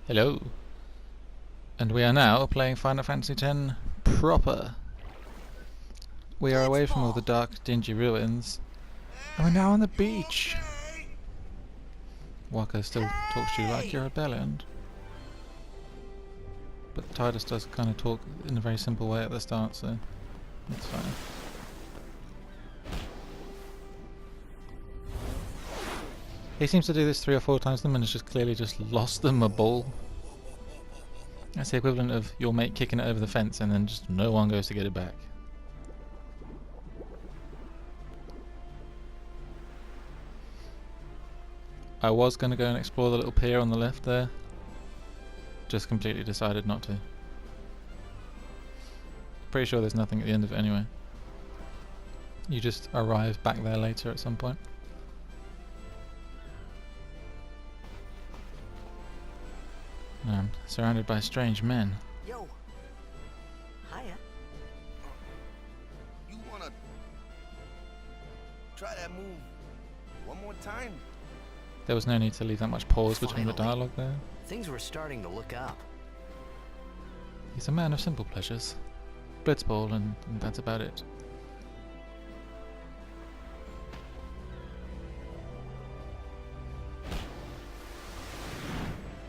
Hello. And we are now playing Final Fantasy X proper. We are away from all the dark, dingy ruins, and we're now on the beach. Waka still talks to you like you're a bellend, but Tidus does kind of talk in a very simple way at the start, so that's fine. He seems to do this 3 or 4 times and has just clearly just lost them a ball. That's the equivalent of your mate kicking it over the fence and then just no one goes to get it back. I was going to go and explore the little pier on the left there. Just completely decided not to. Pretty sure there's nothing at the end of it anyway. You just arrive back there later at some point. I'm surrounded by strange men. Yo. Hiya. You wanna try that move one more time? There was no need to leave that much pause between the dialogue there. Things were starting to look up. He's a man of simple pleasures. Blitzball and that's about it.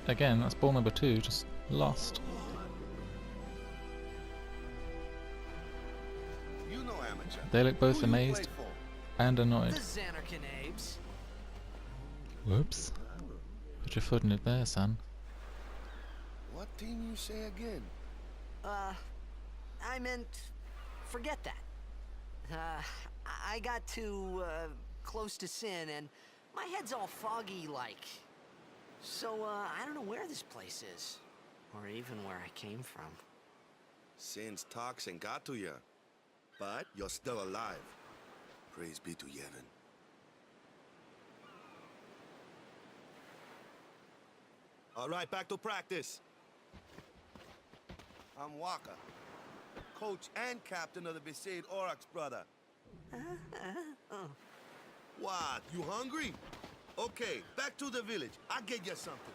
Again, that's ball number 2, just lost. You know amateur. They look both Who you amazed play and annoyed. The Xanarkin Abes. Whoops. Put your foot in it there, son. for? What team you say again? I meant, forget that. I got too, close to Sin and my head's all foggy like. So, I don't know where this place is. Or even where I came from. Sin's toxin got to you, but you're still alive. Praise be to Yevon. All right, back to practice. I'm Waka, coach and captain of the Besaid Oryx, brother. What, you hungry? Okay, back to the village. I'll get you something.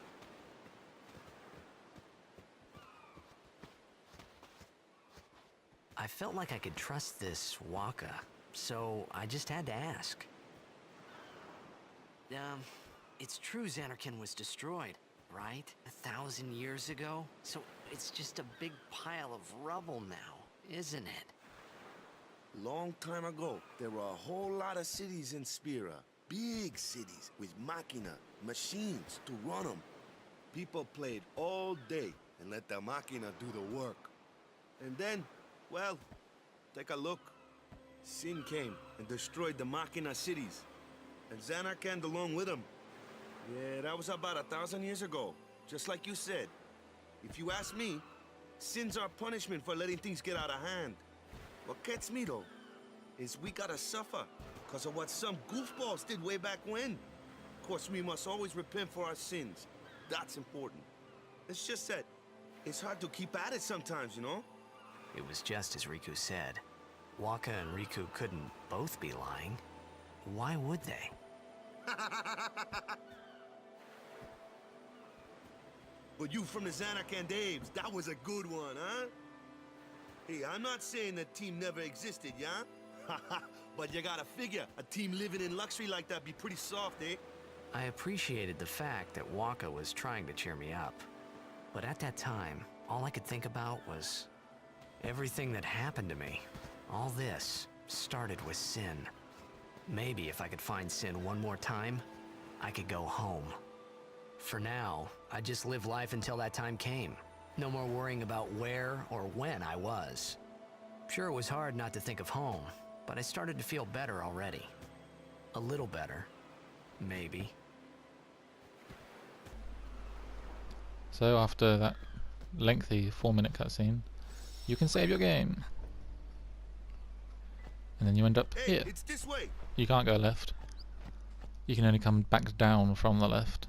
I felt like I could trust this Waka, so I just had to ask. It's true Xanarkin was destroyed, right? 1,000 years ago? So it's just a big pile of rubble now, isn't it? Long time ago, there were a whole lot of cities in Spira. Big cities with machina, machines to run them. People played all day and let the machina do the work. And then, well, take a look. Sin came and destroyed the machina cities. And Xanarkin along with him. Yeah, that was about 1,000 years ago. Just like you said. If you ask me, Sin's our punishment for letting things get out of hand. What gets me though, is we gotta suffer because of what some goofballs did way back when. Of course, we must always repent for our sins. That's important. It's just that it's hard to keep at it sometimes, you know? It was just as Riku said. Waka and Riku couldn't both be lying. Why would they? But you from the Xanarkin Abes, that was a good one, huh? Hey, I'm not saying that team never existed, yeah? But you gotta figure, a team living in luxury like that be pretty soft, eh? I appreciated the fact that Waka was trying to cheer me up. But at that time, all I could think about was everything that happened to me. All this started with Sin. Maybe if I could find Sin one more time, I could go home. For now, I just live life until that time came. No more worrying about where or when I was. Sure, it was hard not to think of home, but I started to feel better already. A little better. Maybe. So after that lengthy 4-minute cutscene, you can save your game. And then you end up Hey, here. it's this way. You can't go left. You can only come back down from the left.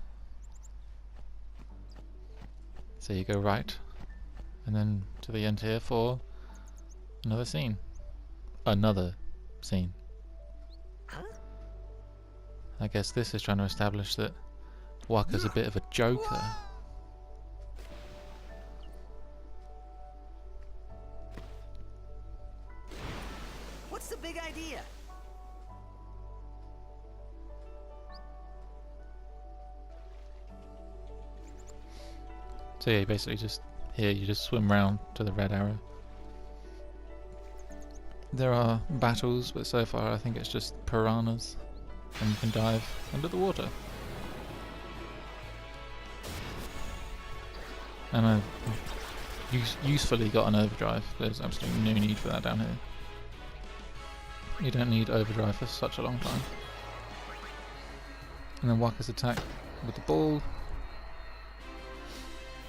So you go right, and then to the end here for another scene. Another scene. Huh? I guess this is trying to establish that Waka's a bit of a joker. big idea. So yeah, you basically just here you just swim round to the red arrow. There are battles, but so far I think it's just piranhas, and you can dive under the water. And I've usefully got an overdrive. There's absolutely no need for that down here. You don't need overdrive for such a long time. And then Waka's attack with the ball.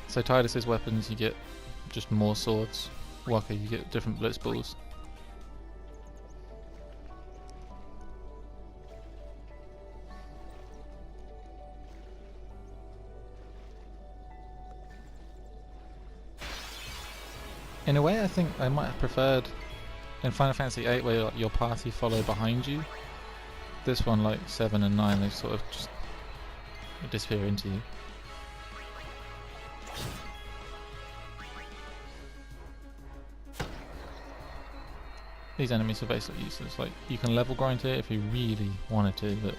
So Tidus's weapons, you get just more swords. Waka, you get different blitz balls. In a way, I think I might have preferred in Final Fantasy VIII where like, your party follow behind you. This one, like 7 and 9, they sort of just disappear into you. These enemies are basically useless. Like you can level grind here if you really wanted to, but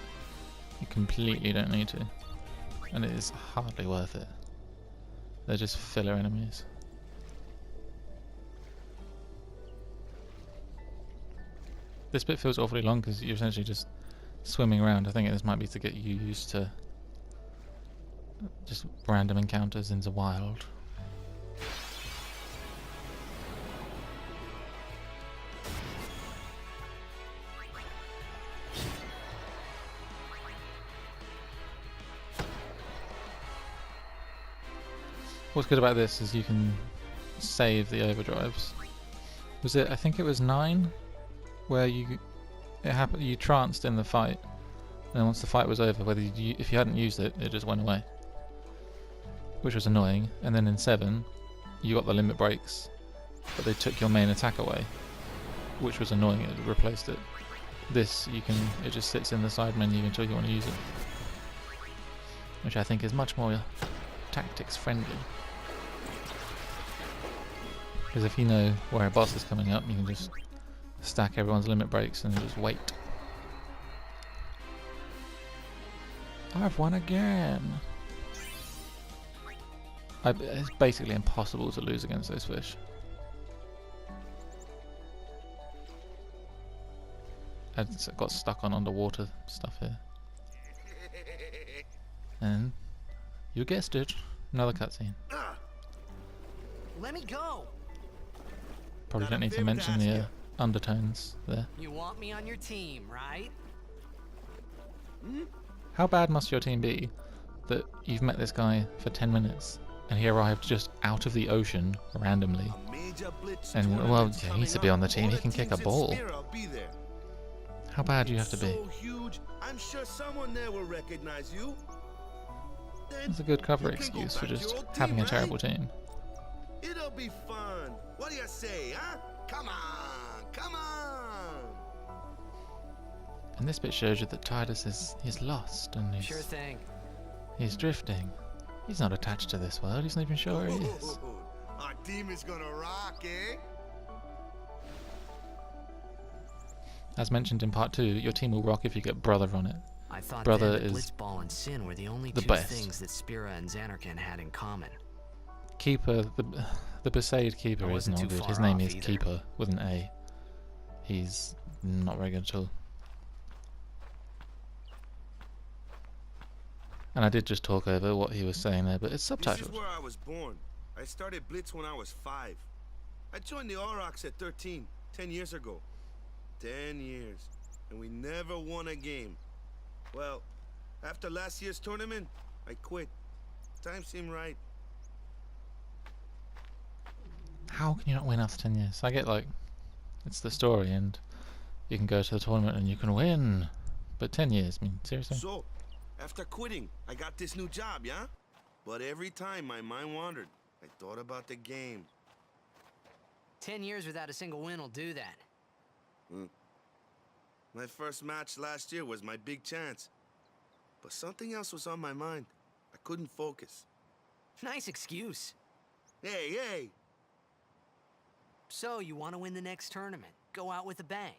you completely don't need to, and it is hardly worth it. They're just filler enemies. This bit feels awfully long because you're essentially just swimming around. I think this might be to get you used to just random encounters in the wild. What's good about this is you can save the overdrives. Was it? I think it was 9. Where you tranced in the fight, and once the fight was over, if you hadn't used it, it just went away, which was annoying. And then in 7, you got the limit breaks, but they took your main attack away, which was annoying. It replaced it. This it just sits in the side menu until you want to use it, which I think is much more tactics friendly. Because if you know where a boss is coming up, you can just stack everyone's limit breaks and just wait. I've won again! It's basically impossible to lose against those fish. I got stuck on underwater stuff here. And you guessed it, another cutscene. Let me go. Probably don't need to mention the undertones there. You want me on your team, right? How bad must your team be that you've met this guy for 10 minutes and he arrived just out of the ocean randomly? And well, he needs to be on the team. He can kick a ball. How bad do you have to be? I'm sure someone there will recognize you. That's a good cover excuse for just having a terrible team. It'll be fun. What do you say, huh? Come on, come on. And this bit shows you that Tidus is lost and Sure thing. he's drifting. He's not attached to this world. He's not even sure where he is. Our team is gonna rock, eh? As mentioned in part 2, your team will rock if you get Brother on it. I thought Brother then that is Blitzball and Sin were the only the two best. things that Spira and Xanarkand had in common. Keeper, the Besaid Keeper I is wasn't not too good. far His name off is either. Keeper with an A. He's not very good at all. And I did just talk over what he was saying there, but it's This subtitled. is where I was born. I started Blitz when I was 5. I joined the Aurochs at 13, 10 years ago. 10 years. And we never won a game. Well, after last year's tournament, I quit. Time seemed right. How can you not win after 10 years? I get like, it's the story and you can go to the tournament and you can win. But 10 years, I mean, seriously? So, after quitting, I got this new job, yeah? But every time my mind wandered, I thought about the game. 10 years without a single win will do that. My first match last year was my big chance. But something else was on my mind. I couldn't focus. Nice excuse. Hey, hey! So, you want to win the next tournament? Go out with a bang.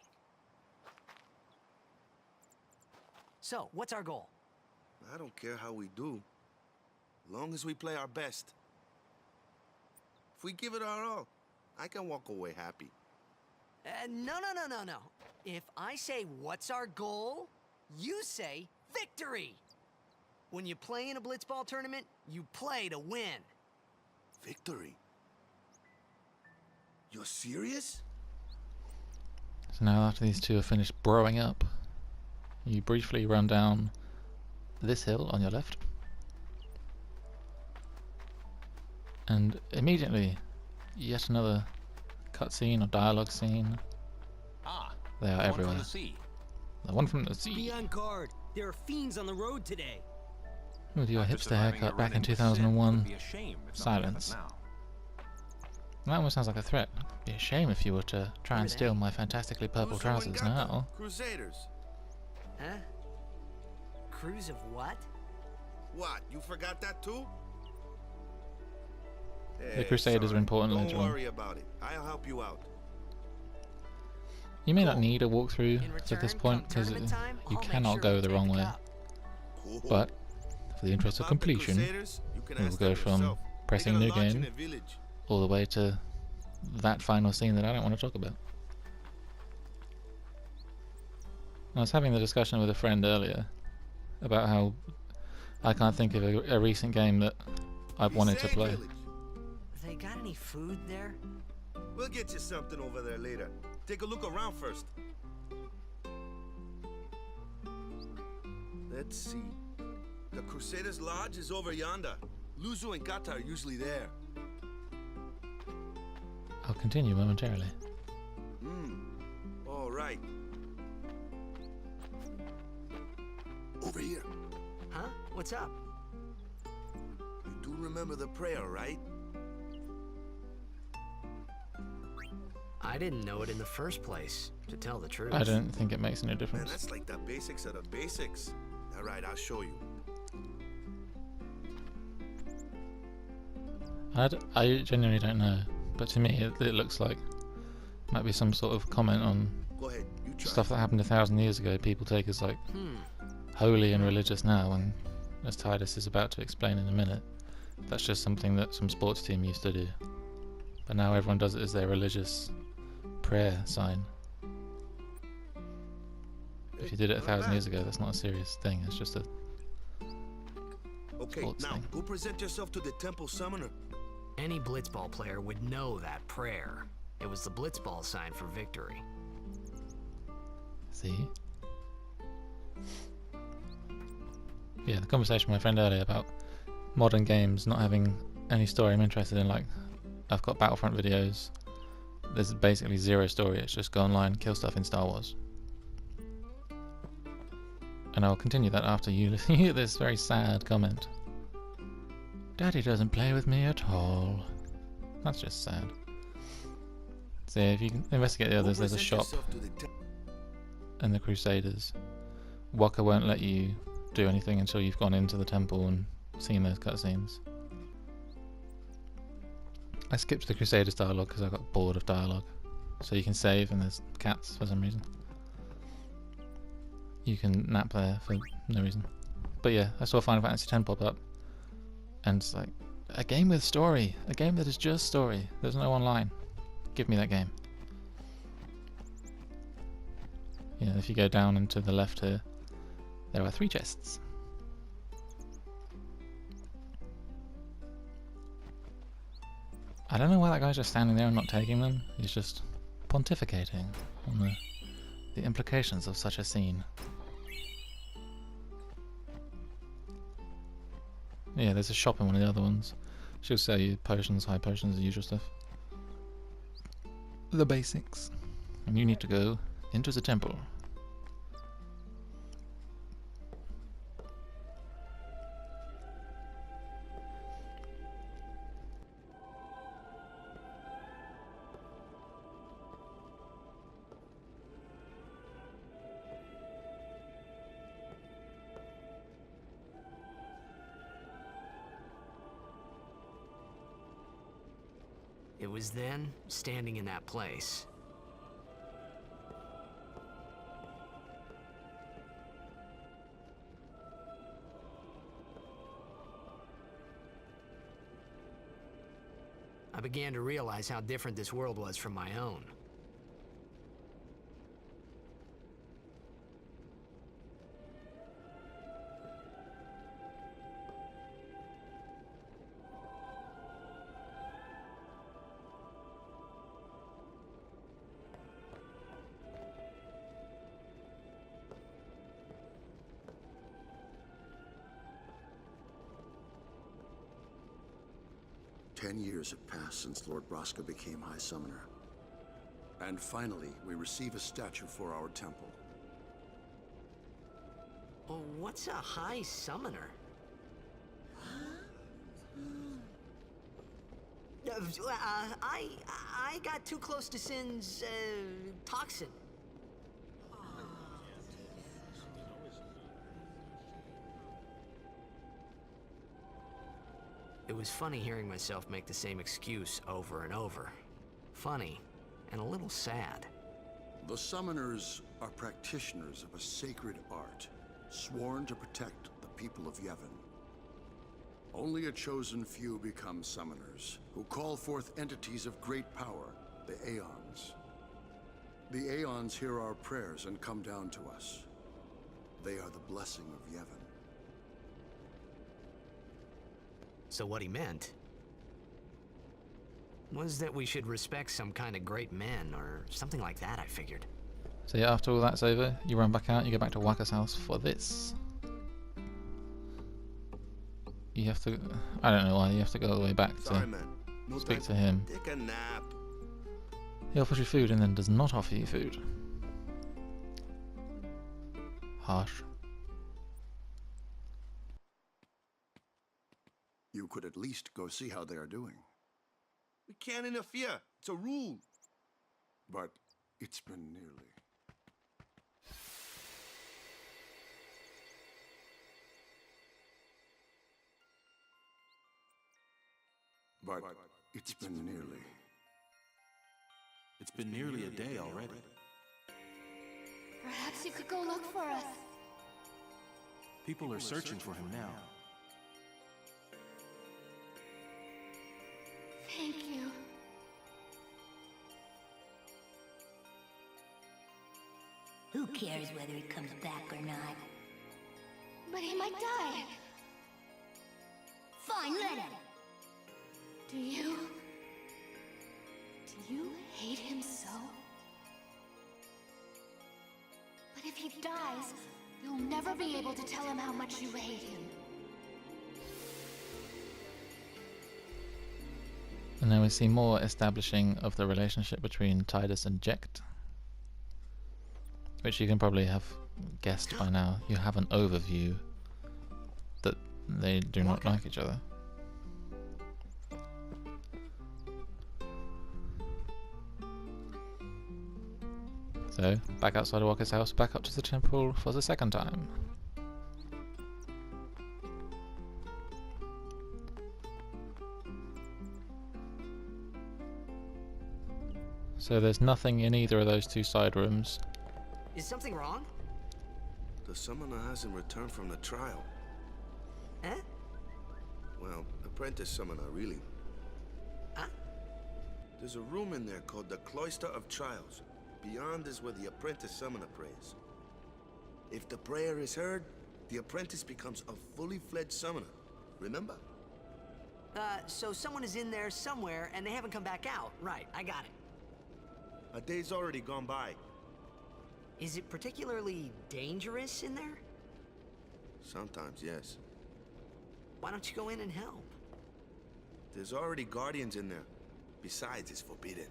So, what's our goal? I don't care how we do, long as we play our best. If we give it our all, I can walk away happy. No. If I say, what's our goal? You say, victory! When you play in a blitzball tournament, you play to win. Victory? You're serious? So now after these two are finished growing up, you briefly run down this hill on your left. And immediately, yet another cutscene or dialogue scene. Ah, They are everywhere. From the sea. The one from the sea. Be on guard. There are fiends on the road today. With your After hipster surviving haircut a back in run-in with 2001. Sid, it would be a shame if something happened Silence. now. That almost sounds like a threat. It'd be a shame if you were to try and steal my fantastically purple Who's the one trousers got now. them? Crusaders. Huh? Cruise of what? What, you forgot that too? The Crusaders are important later Don't on. worry about it. I'll help you out. You may not Cool. need a walkthrough In at this return, point come because tournament time, you I'll make cannot sure go to the take wrong the way. cup. Cool. But for the interest of About the completion, Crusaders, you can we will ask go them from yourself. pressing They new got a lodge game in a village. all the way to that final scene that I don't want to talk about. I was having the discussion with a friend earlier about how I can't think of a recent game that I've wanted to Besaid play. village. They got any food there? We'll get you something over there later. Take a look around first. Let's see. The Crusaders' lodge is over yonder. Luzu and Gata are usually there. I'll continue momentarily. All right. Over here. Huh? What's up? You do remember the prayer, right? I didn't know it in the first place, to tell the truth. I don't think it makes any Man, difference. that's like the basics of the basics. All right, I'll show you. I genuinely don't know, but to me it looks like might be some sort of comment on Go ahead, you try. stuff that happened 1,000 years ago. People take as like holy and religious now, and as Titus is about to explain in a minute, that's just something that some sports team used to do. But now everyone does it as their religious prayer sign. If you did it 1,000 years ago, that's not a serious thing. It's just a Okay, sports now thing. go present yourself to the temple summoner. Any blitzball player would know that prayer. It was the blitzball sign for victory. See? Yeah, the conversation with my friend earlier about modern games not having any story I'm interested in, like, I've got Battlefront videos, there's basically zero story, it's just go online, kill stuff in Star Wars. And I'll continue that after you hear this very sad comment. Daddy doesn't play with me at all. That's just sad. So if you can investigate the others, there's a Present shop yourself to the and the Crusaders. Waka won't let you do anything until you've gone into the temple and seen those cutscenes. I skipped the Crusaders dialogue because I got bored of dialogue. So you can save and there's cats for some reason. You can nap there for no reason. But yeah, I saw Final Fantasy X pop up and it's like, a game with story, a game that is just story, there's no online. Give me that game. Yeah, if you go down and to the left here, there are 3 chests. I don't know why that guy's just standing there and not taking them. He's just pontificating on the implications of such a scene. Yeah, there's a shop in one of the other ones. She'll sell you potions, high potions, the usual stuff. The basics. And you need to go into the temple. It was then, standing in that place, I began to realize how different this world was from my own. Ten years have passed since Lord Braska became High Summoner. And finally, we receive a statue for our temple. Well, what's a High Summoner? I got too close to Sin's, toxin. It was funny hearing myself make the same excuse over and over. Funny, and a little sad. The Summoners are practitioners of a sacred art, sworn to protect the people of Yevon. Only a chosen few become Summoners, who call forth entities of great power, the Aeons. The Aeons hear our prayers and come down to us. They are the blessing of Yevon. So what he meant was that we should respect some kind of great men, or something like that, I figured. So yeah, after all that's over, you run back out, you go back to Waka's house for this. You have to... I don't know why, you have to go all the way back Sorry, to man. No speak time. to him. Take a nap. He offers you food and then does not offer you food. Harsh. You could at least go see how they are doing. We can't interfere. It's a rule. But it's been nearly. But it's been nearly. It's been nearly a day already. Perhaps you could go look for us. People are searching for him now. Thank you. Who cares whether he comes back or not? But he might die. Fine, let him. Do you hate him so? But if he dies, you'll never be able to tell him how much you hate him. And then we see more establishing of the relationship between Tidus and Jecht, which you can probably have guessed by now. You have an overview that they do not like each other. So, back outside of Waka's house, back up to the temple for the second time. So there's nothing in either of those two side rooms. Is something wrong? The summoner hasn't returned from the trial. Eh? Well, apprentice summoner, really. Huh? There's a room in there called the Cloister of Trials. Beyond is where the apprentice summoner prays. If the prayer is heard, the apprentice becomes a fully fledged summoner. Remember? So someone is in there somewhere and they haven't come back out. Right, I got it. A day's already gone by. Is it particularly dangerous in there? Sometimes, yes. Why don't you go in and help? There's already guardians in there. Besides, it's forbidden.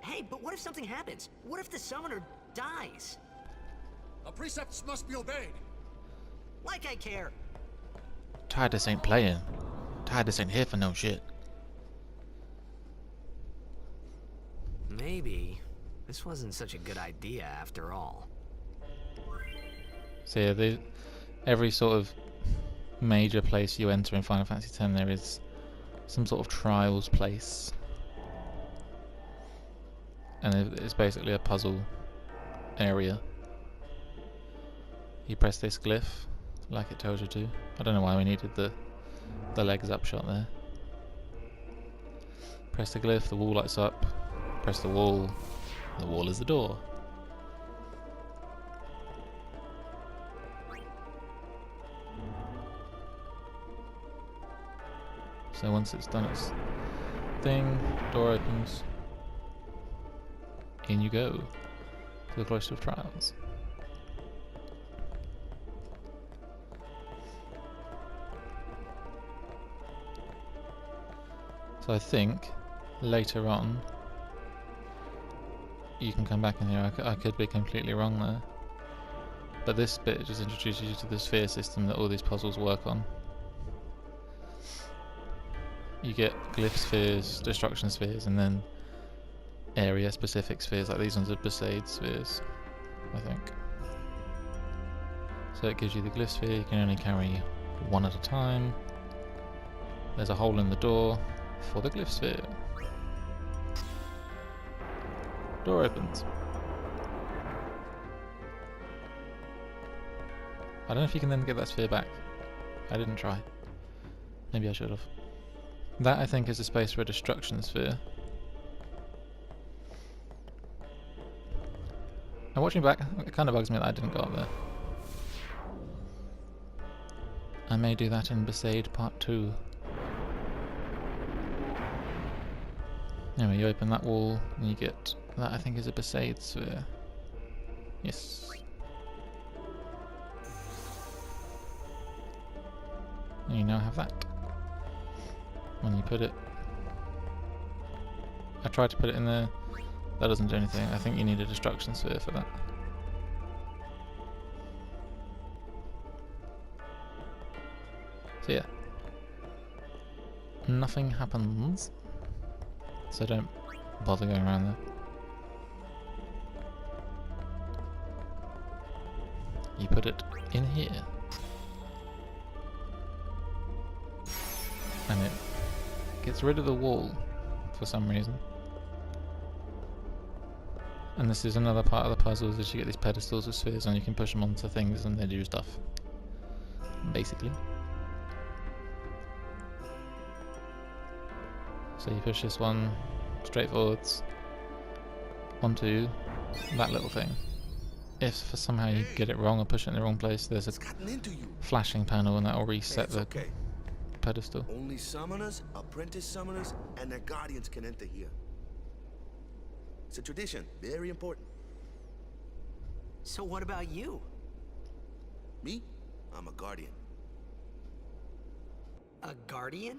Hey, but what if something happens? What if the summoner dies? The precepts must be obeyed. Like I care. Tidus ain't playing. Tidus ain't here for no shit. Maybe this wasn't such a good idea after all. So yeah, every sort of major place you enter in Final Fantasy X, there is some sort of trials place. And it's basically a puzzle area. You press this glyph, like it tells you to. I don't know why we needed the legs up shot there. Press the glyph, the wall lights up. Press the wall is the door. So once it's done its thing, door opens. In you go to the Cloister of Trials. So I think later on you can come back in here. I could be completely wrong there, but this bit just introduces you to the sphere system that all these puzzles work on. You get glyph spheres, destruction spheres, and then area specific spheres, like these ones are Besaid spheres, I think. So it gives you the glyph sphere, you can only carry one at a time. There's a hole in the door for the glyph sphere. Door opens. I don't know if you can then get that sphere back. I didn't try. Maybe I should have. That, I think, is a space for a destruction sphere. Now watching back, it kind of bugs me that I didn't go up there. I may do that in Besaid Part 2. Anyway, you open that wall and you get that, I think, is a Besaid sphere. Yes. And you now have that. When you put it... I tried to put it in there. That doesn't do anything. I think you need a destruction sphere for that. So yeah. Nothing happens. So don't bother going around there. You put it in here. And it gets rid of the wall for some reason. And this is another part of the puzzle, is you get these pedestals with spheres and you can push them onto things and they do stuff. Basically. So you push this one straight forwards onto that little thing. If for somehow you get it wrong or push it in the wrong place, there's a flashing panel and that will reset the pedestal. Only summoners, apprentice summoners, and their guardians can enter here. It's a tradition, very important. So what about you? Me? I'm a guardian. A guardian?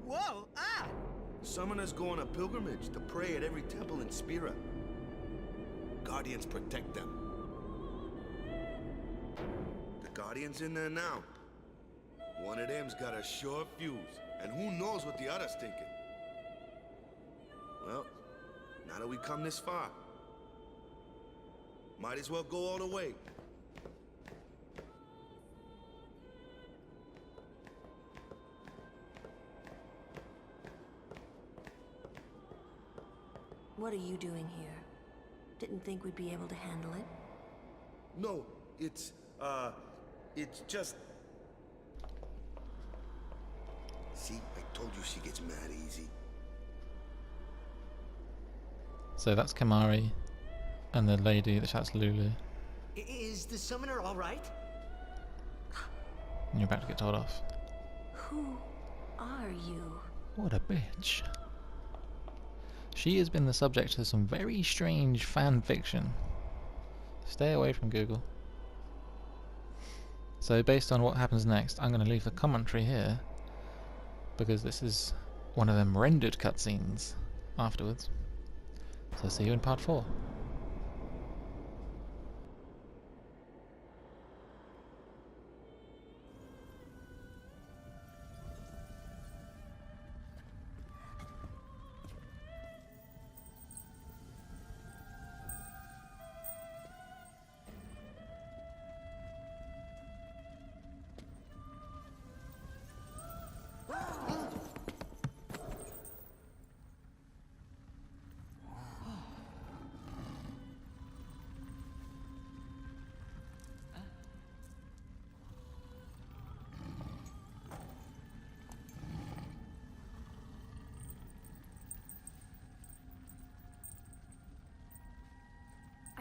Whoa! Ah! Summoners go on a pilgrimage to pray at every temple in Spira. Guardians protect them. The Guardian's in there now. One of them's got a sure fuse, and who knows what the other's thinking. Well, now that we've come this far, might as well go all the way. What are you doing here? Didn't think we'd be able to handle it. No, it's just... See, I told you she gets mad easy. So that's Kamari, and the lady, that's Lulu. Is the summoner all right? And you're about to get told off. Who are you? What a bitch. She has been the subject of some very strange fan fiction. Stay away from Google. So based on what happens next, I'm going to leave the commentary here, because this is one of them rendered cutscenes afterwards. So see you in part 4.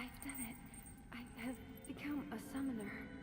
I've done it. I have become a summoner.